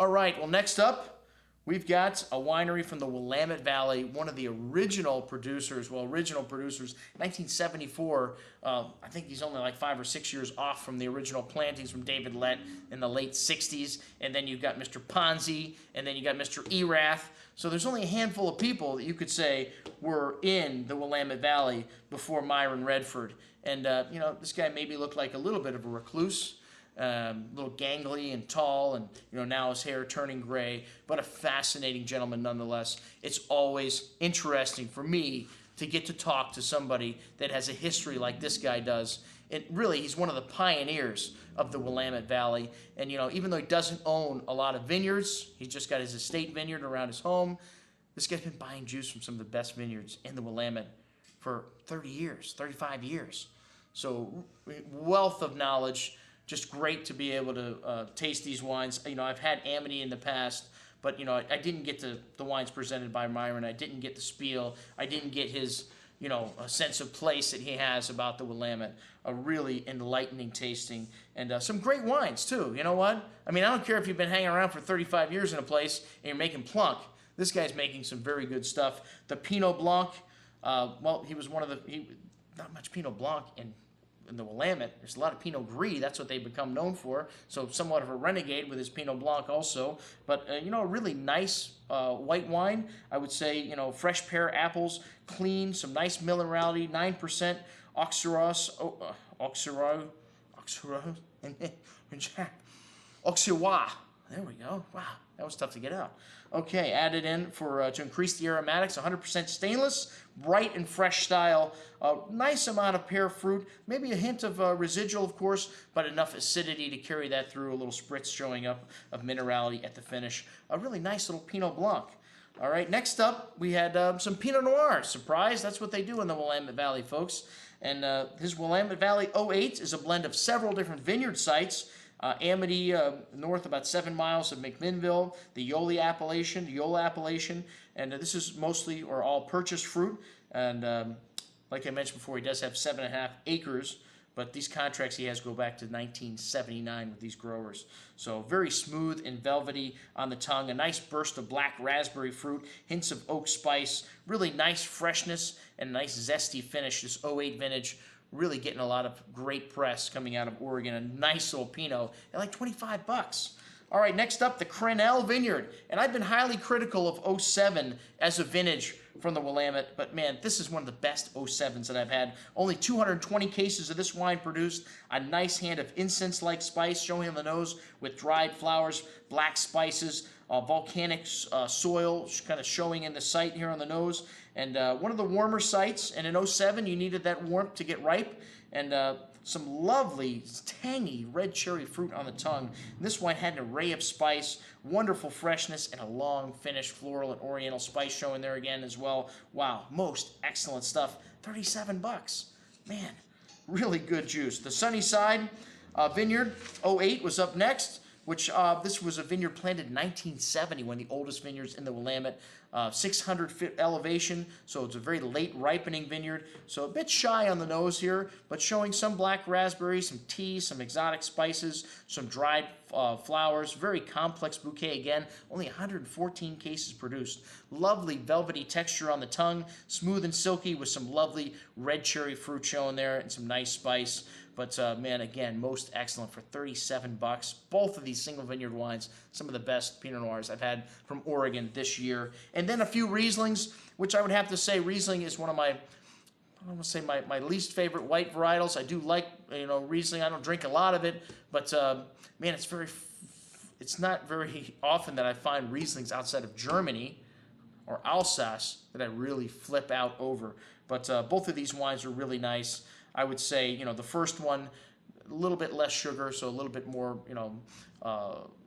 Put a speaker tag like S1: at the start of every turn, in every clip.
S1: All right, well, next up, we've got a winery from the Willamette Valley, one of the original producers, 1974. I think he's only like 5 or 6 years off from the original plantings from David Lett in the late 60s. And then you've got Mr. Ponzi, and then you got Mr. Erath. So there's only a handful of people that you could say were in the Willamette Valley before Myron Redford. And, this guy maybe looked like a little bit of a recluse. A little gangly and tall, and now his hair turning gray, but a fascinating gentleman nonetheless. It's always interesting for me to get to talk to somebody that has a history like this guy does. And really, he's one of the pioneers of the Willamette Valley. And even though he doesn't own a lot of vineyards, he's just got his estate vineyard around his home. This guy's been buying juice from some of the best vineyards in the Willamette for 30 years, 35 years. So wealth of knowledge. Just great to be able to taste these wines. I've had Amity in the past, but I didn't get the wines presented by Myron. I didn't get the spiel. I didn't get his a sense of place that he has about the Willamette. A really enlightening tasting, and some great wines too. You know what? I don't care if you've been hanging around for 35 years in a place and you're making Blanc. This guy's making some very good stuff. The Pinot Blanc. He was one of not much Pinot Blanc in the Willamette. There's a lot of Pinot Gris. That's what they've become known for. So somewhat of a renegade with his Pinot Blanc also. But, a really nice white wine. I would say, fresh pear apples, clean, some nice minerality, 9% Auxerrois. There we go. Wow, that was tough to get out. Okay, added in to increase the aromatics, 100% stainless, bright and fresh style, nice amount of pear fruit, maybe a hint of residual, of course, but enough acidity to carry that through, a little spritz showing up of minerality at the finish. A really nice little Pinot Blanc. All right, next up, we had some Pinot Noir. Surprise, that's what they do in the Willamette Valley, folks. And his Willamette Valley 08 is a blend of several different vineyard sites. Amity, north about 7 miles of McMinnville, the Yola appellation, and this is mostly or all purchased fruit. And like I mentioned before, he does have 7.5 acres, but these contracts he has go back to 1979 with these growers. So very smooth and velvety on the tongue, a nice burst of black raspberry fruit, hints of oak spice, really nice freshness and nice zesty finish. This 08 vintage. Really getting a lot of great press coming out of Oregon. A nice little Pinot at like 25 bucks. All right, next up, the Crannell Vineyard. And I've been highly critical of 07 as a vintage from the Willamette, but man, this is one of the best 07s that I've had. Only 220 cases of this wine produced. A nice hand of incense-like spice showing on the nose with dried flowers, black spices, volcanic soil kind of showing in the sight here on the nose. And one of the warmer sites, and in 07 you needed that warmth to get ripe, and some lovely tangy red cherry fruit on the tongue. And this wine had an array of spice, wonderful freshness, and a long finished floral and oriental spice showing there again as well. Wow, most excellent stuff. 37 bucks. Man, really good juice. The Sunnyside Vineyard 08 was up next, which this was a vineyard planted in 1970, one of the oldest vineyards in the Willamette. 600-foot elevation, so it's a very late ripening vineyard. So a bit shy on the nose here, but showing some black raspberries, some tea, some exotic spices, some dried flowers. Very complex bouquet again. Only 114 cases produced. Lovely velvety texture on the tongue, smooth and silky with some lovely red cherry fruit showing there and some nice spice. But man, again, most excellent for 37 bucks. Both of these single vineyard wines, some of the best Pinot Noirs I've had from Oregon this year. And then a few Rieslings, which I would have to say Riesling is one of my, I don't want to say my least favorite white varietals. I do like, Riesling. I don't drink a lot of it, but man, it's not very often that I find Rieslings outside of Germany or Alsace that I really flip out over. But both of these wines are really nice. I would say, the first one, a little bit less sugar, so a little bit more,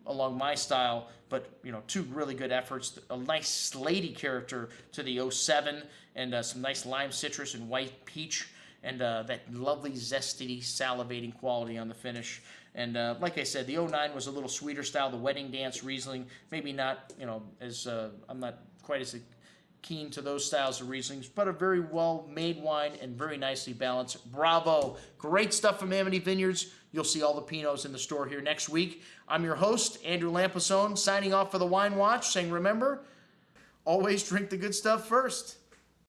S1: along my style, but, two really good efforts. A nice slatey character to the 07, and some nice lime citrus and white peach, and that lovely zesty, salivating quality on the finish. And like I said, the 09 was a little sweeter style, the Wedding Dance Riesling, maybe not, as, I'm not quite as keen to those styles of Rieslings, but a very well-made wine and very nicely balanced. Bravo. Great stuff from Amity Vineyards. you'll see all the Pinots in the store here next week. I'm your host, Andrew Lampasone, signing off for the Wine Watch, saying remember, always drink the good stuff first.